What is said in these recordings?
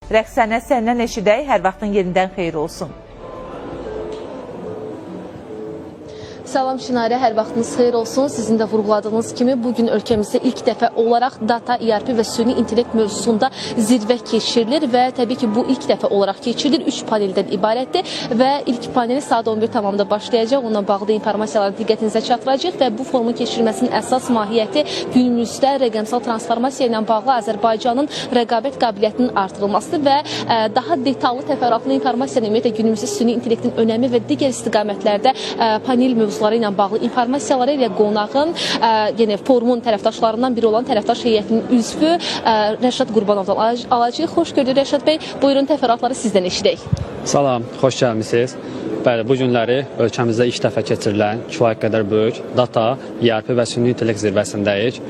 Rəqsənə səndən eşidək, hər vaxtın yenidən xeyir olsun. Salam Şinarə, hər vaxtınız xeyir olsun. Sizin də vurğuladığınız kimi bugün ölkəmizdə ilk dəfə olaraq data, ERP və süni intellekt mövzusunda zirvə keçirilir və təbii ki, bu ilk dəfə olaraq keçirilir. 3 paneldən ibarətdir və ilk paneli saat 11:00-da başlayacaq. Onunla bağlı informasiyaları diqqətinizə çatdıracaq və bu forumun keçirilməsinin əsas mahiyyəti günümüzdə rəqəmsal transformasiya ilə bağlı Azərbaycanın rəqabət qabiliyyətinin artırılmasıdır və daha detallı, təfərrüatlı informasiyanı ümumiyyətlə günümüzdə süni intellektin önəmi və digər istiqamətlərdə panel mövzuları ilə bağlı informasiyaları ilə qonağın, yəni forumun tərəfdaşlarından biri olan tərəfdaş heyətinin üzvü Rəşad Qurbanovdan alacağıq. Xoş gördük Rəşad bəy. Buyurun təfərrüatları sizdən eşidək. Salam, xoş gəlmisiniz. Bəli, bu günləri ölkəmizdə ilk dəfə keçirilən kifayət qədər böyük data, ERP və süni intellekt zirvəsindəyik.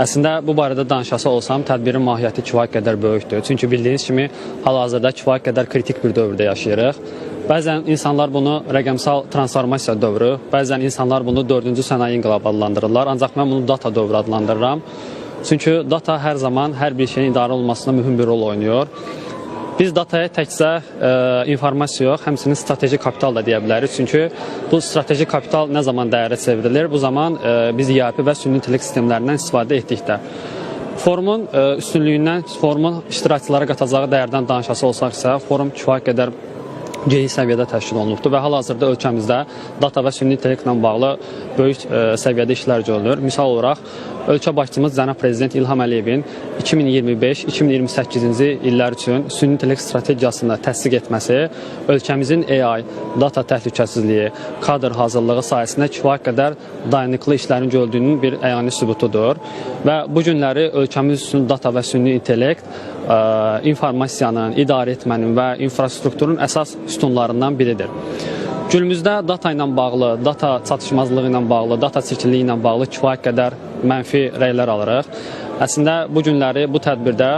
Əslində bu barədə danışası olsam, tədbirin mahiyyəti kifayət qədər böyükdür. Çünki bildiyiniz kimi hal-hazırda kifayət qədər kritik bir dövrdə yaşayırıq. Bəzən insanlar bunu rəqəmsal transformasiya dövrü, bəzən insanlar bunu 4-cü sənaye inqilabı adlandırırlar. Ancaq mən bunu data dövrü adlandırıram. Çünki data hər zaman hər bir şeyin idarə olunmasında mühüm bir rol oynayır. Biz dataya təkcə informasiya yox, həmçinin strateji kapital da deyə bilərik. Çünki bu strateji kapital nə zaman dəyərə çevrilir? Bu zaman biz ERP və süni intellekt sistemlərindən istifadə etdikdə. Forumun üstünlüyündən, forumun iştirakçılara qatacağı dəyərdən danışası olsaqsa, forum kifayət qədər geniş səviyyədə təşkil olunubdur və hal-hazırda ölkəmizdə data və süni intellektlə bağlı böyük səviyyədə işlər görülür. Misal olaraq, ölkə başçımız cənab prezident İlham Əliyevin 2025-2028-ci illər üçün süni intellekt strategiyasını təsdiq etməsi ölkəmizin AI, data təhlükəsizliyi, kadr hazırlığı sayəsində kifayət qədər dayanıqlı işlərin görüldüyünün bir əyani sübutudur və bu günləri ölkəmiz üçün data və süni intellekt informasiyanın, idarə etmənin və infrastrukturun əsas sütunlarından biridir. Günümüzdə data ilə bağlı, data çatışmazlığı ilə bağlı, data çirkinliyi ilə bağlı kifayət qədər mənfi rəylər alırıq. Əslində bu günləri bu tədbirdə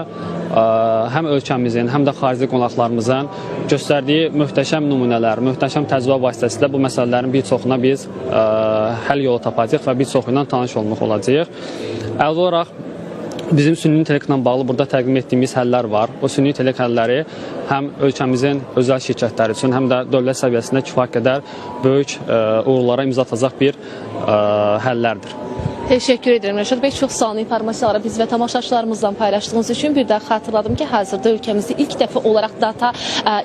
həm ölkəmizin, həm də xarici qonaqlarımızın göstərdiyi möhtəşəm nümunələr, möhtəşəm təcrübə vasitəsilə bu məsələlərin bir çoxuna biz həll yolu tapacağıq və bir çoxu ilə tanış olmaq olacağıq. Əlavə olaraq, bizim süni intellektlə bağlı burada təqdim etdiyimiz həllər var. O süni intellekt həlləri həm ölkəmizin özəl şirkətləri üçün, həm də dövlət səviyyəsində kifayət qədər böyük uğurlara imza atacaq bir həllərdir. Təşəkkür edirəm Rəşad bəy. Çox sağ olun informasiyaları biz və tamaşaçılarımızla paylaşdığınız üçün. Bir daha xatırladım ki, hazırda ölkəmizdə ilk dəfə olaraq data,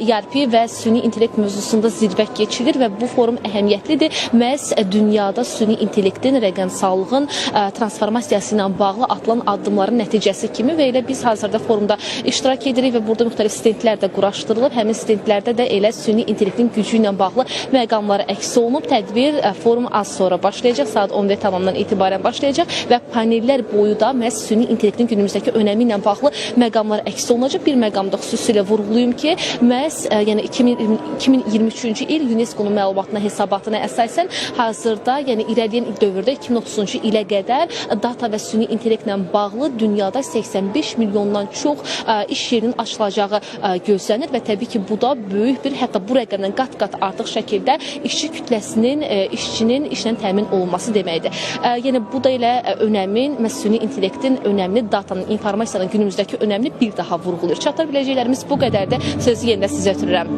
ERP və süni intellekt mövzusunda zirvə keçirilir və bu forum əhəmiyyətlidir. Məhz dünyada süni intellektin, rəqəmsallığın transformasiyası ilə bağlı atılan addımların nəticəsi kimi və elə biz hazırda forumda iştirak edirik və burada müxtəlif stendlər də quraşdırılıb. Həmin stendlərdə də elə süni intellektin gücü ilə bağlı məqamları əks olunub. Tədbir forum az sonra başlayacaq, saat 11:00-dan etibarən başlayacaq və panellər boyu da məhz süni intellektin günümüzdəki önəmi ilə bağlı məqamlar əks olunacaq. Bir məqamda xüsusilə vurğulayım ki, məhz yəni 2023-cü il UNESCO-nun məlumatına, hesabatına əsasən hazırda, yəni irəliyən dövrdə 2030-cu ilə qədər data və süni intellektlə bağlı dünyada 85 milyondan çox iş yerinin açılacağı gözlənir və təbii ki, bu da böyük bir, hətta bu rəqəmdən qat-qat artıq şəkildə işçi kütləsinin, işçinin işlə təmin olunması deməkdir. Yəni bu da elə önəmin, süni intellektin önəmli, datanın, informasiyanın günümüzdəki önəmli bir daha vurğulayır. Çatdırı biləcəklərimiz bu qədərdir. Sözü yenidən sizə ötürürəm.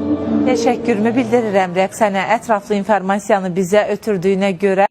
Təşəkkürümü bildirirəm Rəqsənə, ətraflı informasiyanı bizə ötürdüyünə görə.